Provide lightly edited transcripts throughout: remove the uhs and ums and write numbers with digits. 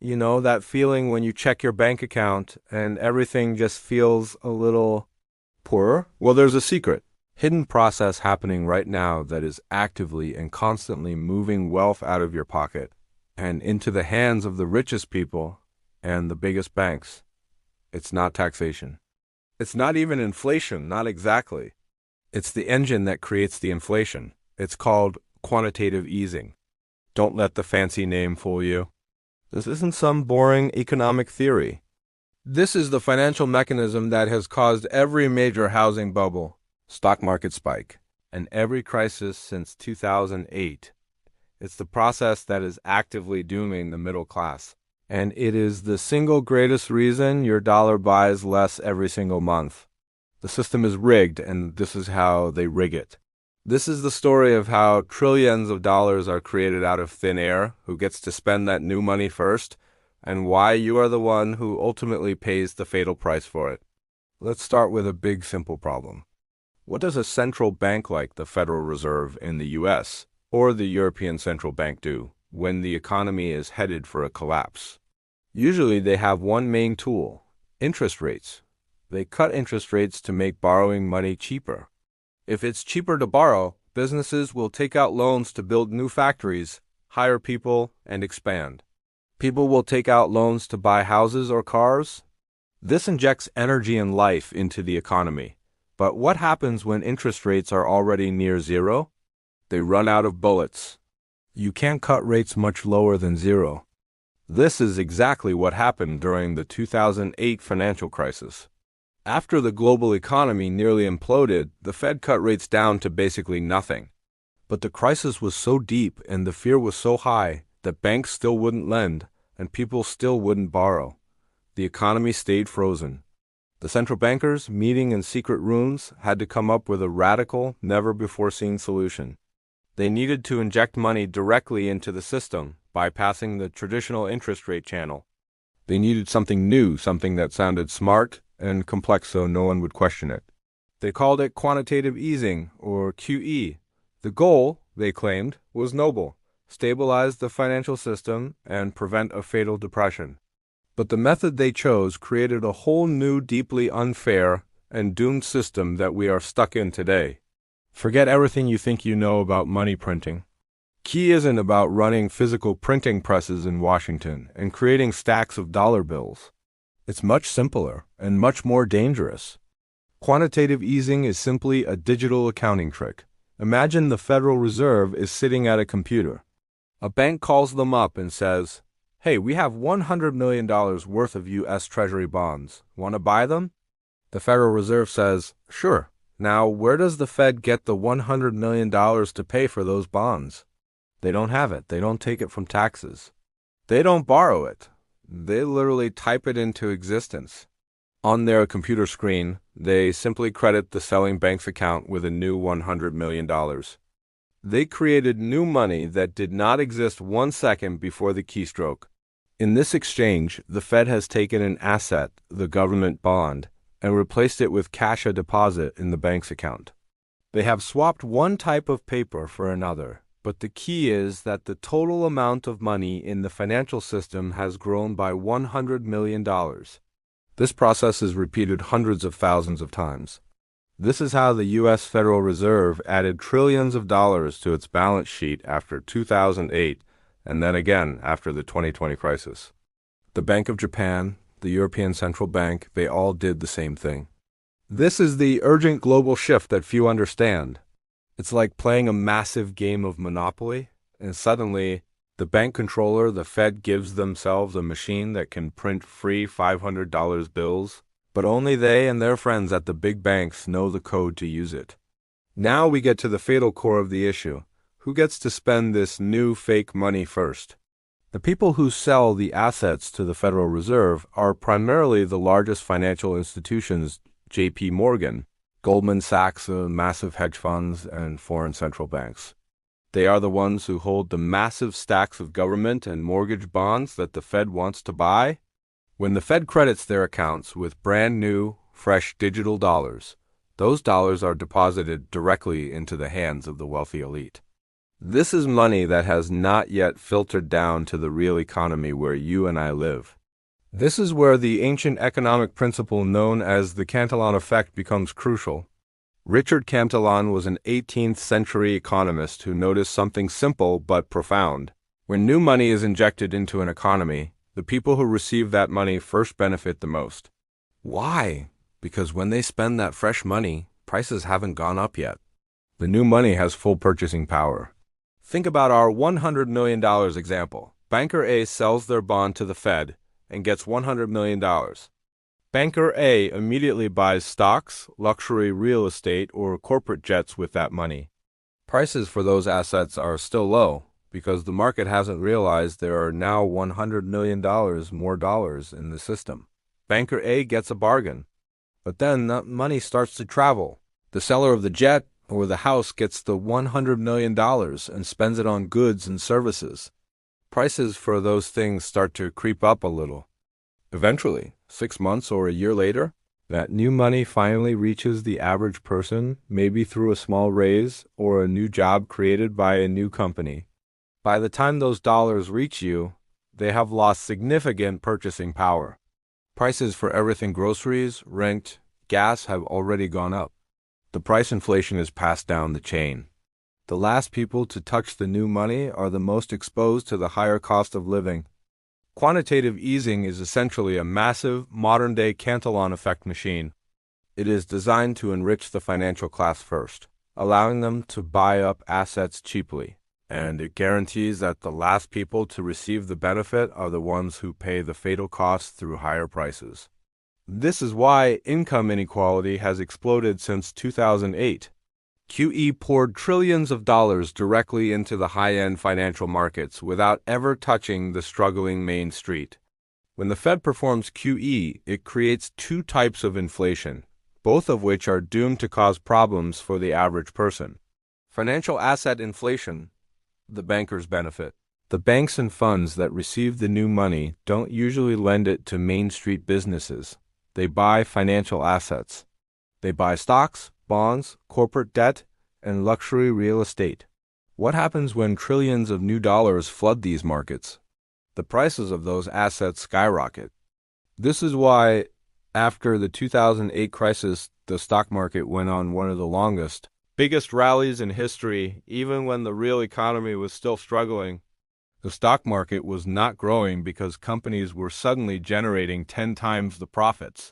You know, that feeling when you check your bank account and everything just feels a little poorer? Well, there's a secret. Hidden process happening right now that is actively and constantly moving wealth out of your pocket and into the hands of the richest people and the biggest banks. It's not taxation. It's not even inflation, not exactly. It's the engine that creates the inflation. It's called quantitative easing. Don't let the fancy name fool you. This isn't some boring economic theory. This is the financial mechanism that has caused every major housing bubble, stock market spike, and every crisis since 2008. It's the process that is actively dooming the middle class. And it is the single greatest reason your dollar buys less every single month. The system is rigged, and this is how they rig it. This is the story of how trillions of dollars are created out of thin air, who gets to spend that new money first, and why you are the one who ultimately pays the fatal price for it. Let's start with a big, simple problem. What does a central bank like the Federal Reserve in the US or the European Central Bank do when the economy is headed for a collapse? Usually they have one main tool: interest rates. They cut interest rates to make borrowing money cheaper. If it's cheaper to borrow, businesses will take out loans to build new factories, hire people, and expand. People will take out loans to buy houses or cars. This injects energy and life into the economy. But what happens when interest rates are already near zero? They run out of bullets. You can't cut rates much lower than zero. This is exactly what happened during the 2008 financial crisis. After the global economy nearly imploded, the Fed cut rates down to basically nothing. But the crisis was so deep and the fear was so high that banks still wouldn't lend and people still wouldn't borrow. The economy stayed frozen. The central bankers, meeting in secret rooms, had to come up with a radical, never-before-seen solution. They needed to inject money directly into the system, bypassing the traditional interest rate channel. They needed something new, something that sounded smart and complex so no one would question it. They called it quantitative easing, or QE. The goal, they claimed, was noble: stabilize the financial system and prevent a fatal depression. But the method they chose created a whole new, deeply unfair and doomed system that we are stuck in today. Forget everything you think you know about money printing. Key isn't about running physical printing presses in Washington and creating stacks of dollar bills. It's much simpler and much more dangerous. Quantitative easing is simply a digital accounting trick. Imagine the Federal Reserve is sitting at a computer. A bank calls them up and says, "Hey, we have $100 million worth of U.S. Treasury bonds. Want to buy them?" The Federal Reserve says, "Sure." Now, where does the Fed get the $100 million to pay for those bonds? They don't have it. They don't take it from taxes. They don't borrow it. They literally type it into existence. On their computer screen, they simply credit the selling bank's account with a new $100 million. They created new money that did not exist 1 second before the keystroke. In this exchange, the Fed has taken an asset, the government bond, and replaced it with cash deposit in the bank's account. They have swapped one type of paper for another, but the key is that the total amount of money in the financial system has grown by $100 million. This process is repeated hundreds of thousands of times. This is how the U.S. Federal Reserve added trillions of dollars to its balance sheet after 2008, and then again after the 2020 crisis. The Bank of Japan, the European Central Bank, they all did the same thing. This is the urgent global shift that few understand. It's like playing a massive game of Monopoly, and suddenly, the bank controller, the Fed, gives themselves a machine that can print free $500 bills, but only they and their friends at the big banks know the code to use it. Now we get to the fatal core of the issue. Who gets to spend this new fake money first? The people who sell the assets to the Federal Reserve are primarily the largest financial institutions: J.P. Morgan, Goldman Sachs, massive hedge funds, and foreign central banks. They are the ones who hold the massive stacks of government and mortgage bonds that the Fed wants to buy. When the Fed credits their accounts with brand new, fresh digital dollars, those dollars are deposited directly into the hands of the wealthy elite. This is money that has not yet filtered down to the real economy where you and I live. This is where the ancient economic principle known as the Cantillon effect becomes crucial. Richard Cantillon was an 18th century economist who noticed something simple but profound. When new money is injected into an economy, the people who receive that money first benefit the most. Why? Because when they spend that fresh money, prices haven't gone up yet. The new money has full purchasing power. Think about our $100 million example. Banker A sells their bond to the Fed and gets $100 million. Banker A immediately buys stocks, luxury real estate, or corporate jets with that money. Prices for those assets are still low because the market hasn't realized there are now $100 million more dollars in the system. Banker A gets a bargain, but then that money starts to travel. The seller of the jet or the house gets the $100 million and spends it on goods and services. Prices for those things start to creep up a little. Eventually, 6 months or a year later, that new money finally reaches the average person, maybe through a small raise or a new job created by a new company. By the time those dollars reach you, they have lost significant purchasing power. Prices for everything groceries, rent, gas have already gone up. The price inflation is passed down the chain. The last people to touch the new money are the most exposed to the higher cost of living. Quantitative easing is essentially a massive, modern-day Cantillon effect machine. It is designed to enrich the financial class first, allowing them to buy up assets cheaply. And it guarantees that the last people to receive the benefit are the ones who pay the fatal cost through higher prices. This is why income inequality has exploded since 2008. QE poured trillions of dollars directly into the high-end financial markets without ever touching the struggling Main Street. When the Fed performs QE, it creates two types of inflation, both of which are doomed to cause problems for the average person. Financial asset inflation, the bankers benefit. The banks and funds that receive the new money don't usually lend it to Main Street businesses. They buy financial assets. They buy stocks, bonds, corporate debt, and luxury real estate. What happens when trillions of new dollars flood these markets? The prices of those assets skyrocket. This is why, after the 2008 crisis, the stock market went on one of the longest, biggest rallies in history, even when the real economy was still struggling. The stock market was not growing because companies were suddenly generating 10 times the profits.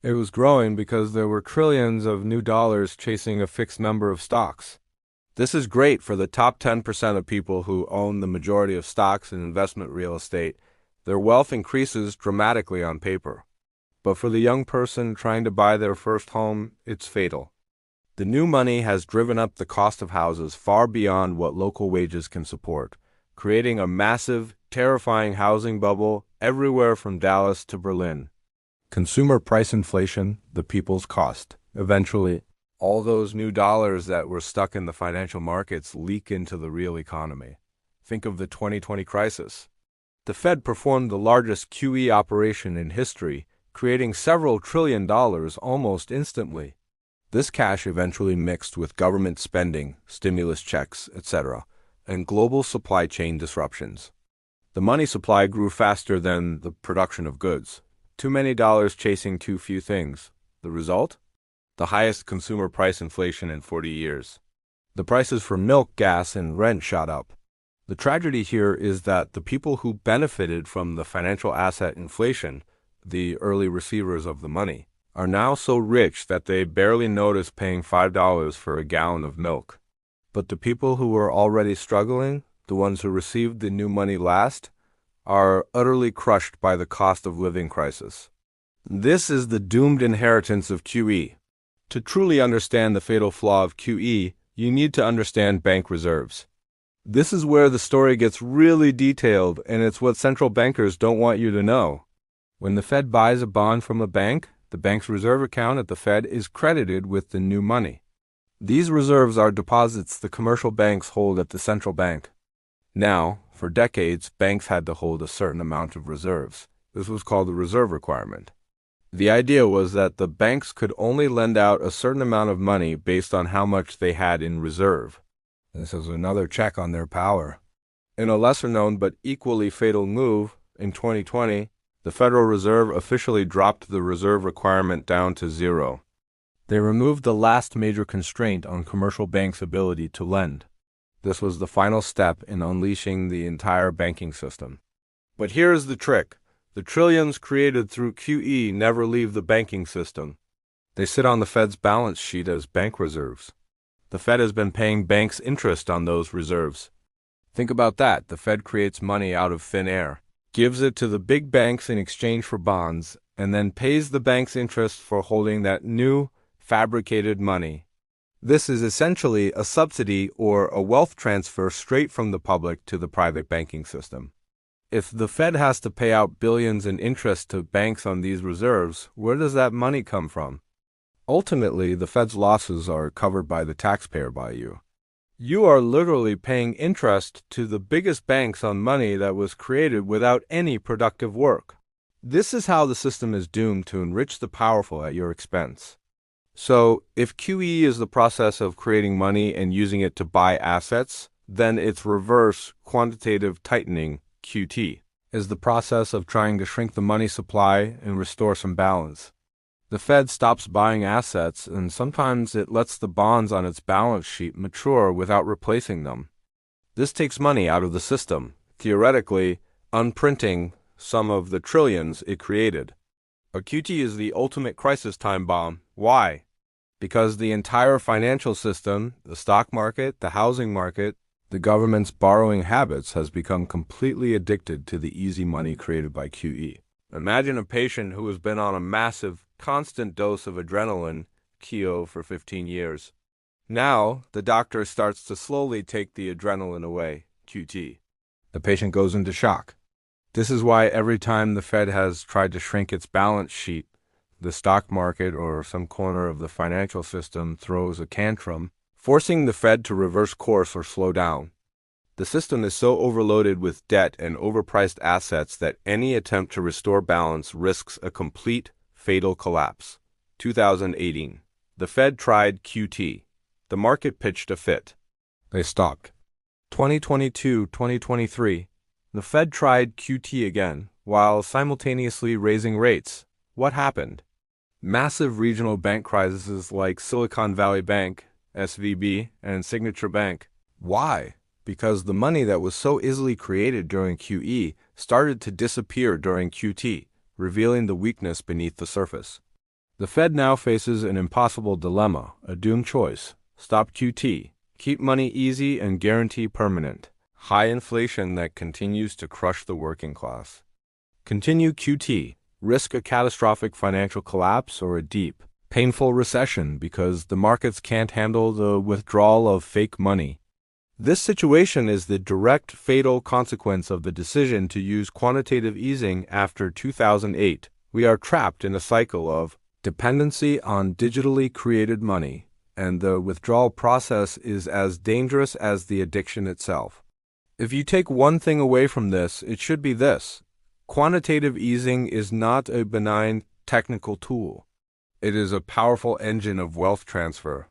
It was growing because there were trillions of new dollars chasing a fixed number of stocks. This is great for the top 10% of people who own the majority of stocks and investment real estate. Their wealth increases dramatically on paper. But for the young person trying to buy their first home, it's fatal. The new money has driven up the cost of houses far beyond what local wages can support, creating a massive, terrifying housing bubble everywhere from Dallas to Berlin. Consumer price inflation, the people's cost. Eventually, all those new dollars that were stuck in the financial markets leak into the real economy. Think of the 2020 crisis. The Fed performed the largest QE operation in history, creating several trillion dollars almost instantly. This cash eventually mixed with government spending, stimulus checks, etc., and global supply chain disruptions. The money supply grew faster than the production of goods. Too many dollars chasing too few things. The result? The highest consumer price inflation in 40 years. The prices for milk, gas, and rent shot up. The tragedy here is that the people who benefited from the financial asset inflation, the early receivers of the money, are now so rich that they barely notice paying $5 for a gallon of milk. But the people who were already struggling, the ones who received the new money last, are utterly crushed by the cost of living crisis. This is the doomed inheritance of QE. To truly understand the fatal flaw of QE, you need to understand bank reserves. This is where the story gets really detailed, and it's what central bankers don't want you to know. When the Fed buys a bond from a bank, the bank's reserve account at the Fed is credited with the new money. These reserves are deposits the commercial banks hold at the central bank. Now, for decades, banks had to hold a certain amount of reserves. This was called the reserve requirement. The idea was that the banks could only lend out a certain amount of money based on how much they had in reserve. This is another check on their power. In a lesser-known but equally fatal move, in 2020, the Federal Reserve officially dropped the reserve requirement down to zero. They removed the last major constraint on commercial banks' ability to lend. This was the final step in unleashing the entire banking system. But here's the trick. The trillions created through QE never leave the banking system. They sit on the Fed's balance sheet as bank reserves. The Fed has been paying banks interest on those reserves. Think about that. The Fed creates money out of thin air, gives it to the big banks in exchange for bonds, and then pays the banks interest for holding that new, fabricated money. This is essentially a subsidy or a wealth transfer straight from the public to the private banking system. If the Fed has to pay out billions in interest to banks on these reserves, where does that money come from? Ultimately, the Fed's losses are covered by the taxpayer, by you. You are literally paying interest to the biggest banks on money that was created without any productive work. This is how the system is doomed to enrich the powerful at your expense. So, if QE is the process of creating money and using it to buy assets, then its reverse, quantitative tightening, QT, is the process of trying to shrink the money supply and restore some balance. The Fed stops buying assets, and sometimes it lets the bonds on its balance sheet mature without replacing them. This takes money out of the system, theoretically unprinting some of the trillions it created. A QT is the ultimate crisis time bomb. Why? Because the entire financial system, the stock market, the housing market, the government's borrowing habits has become completely addicted to the easy money created by QE. Imagine a patient who has been on a massive, constant dose of adrenaline, Keo, for 15 years. Now, the doctor starts to slowly take the adrenaline away, QT. The patient goes into shock. This is why every time the Fed has tried to shrink its balance sheet, the stock market or some corner of the financial system throws a tantrum, forcing the Fed to reverse course or slow down. The system is so overloaded with debt and overpriced assets that any attempt to restore balance risks a complete, fatal collapse. 2018. The Fed tried QT. The market pitched a fit. They stopped. 2022-2023. The Fed tried QT again, while simultaneously raising rates. What happened? Massive regional bank crises like Silicon Valley Bank, SVB, and Signature Bank. Why? Because the money that was so easily created during QE started to disappear during QT, revealing the weakness beneath the surface. The Fed now faces an impossible dilemma, a doomed choice. Stop QT, keep money easy and guarantee permanent, high inflation that continues to crush the working class. Continue QT, risk a catastrophic financial collapse or a deep, painful recession because the markets can't handle the withdrawal of fake money. This situation is the direct fatal consequence of the decision to use quantitative easing after 2008. We are trapped in a cycle of dependency on digitally created money, and the withdrawal process is as dangerous as the addiction itself. If you take one thing away from this, it should be this. Quantitative easing is not a benign technical tool. It is a powerful engine of wealth transfer.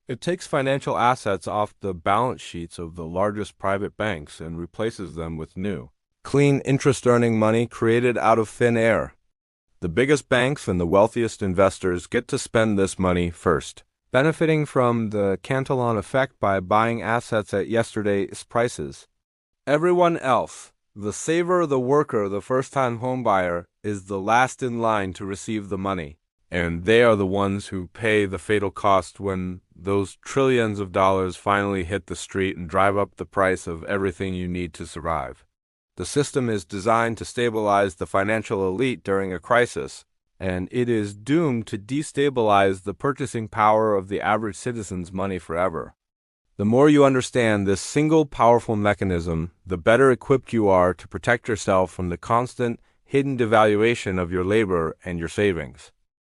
It takes financial assets off the balance sheets of the largest private banks and replaces them with new, clean interest-earning money created out of thin air. The biggest banks and the wealthiest investors get to spend this money first, benefiting from the Cantillon effect by buying assets at yesterday's prices. Everyone else, the saver, the worker, the first-time homebuyer, is the last in line to receive the money. And they are the ones who pay the fatal cost when those trillions of dollars finally hit the street and drive up the price of everything you need to survive. The system is designed to stabilize the financial elite during a crisis, and it is doomed to destabilize the purchasing power of the average citizen's money forever. The more you understand this single powerful mechanism, the better equipped you are to protect yourself from the constant, hidden devaluation of your labor and your savings.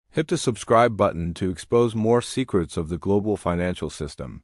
Hit the subscribe button to expose more secrets of the global financial system.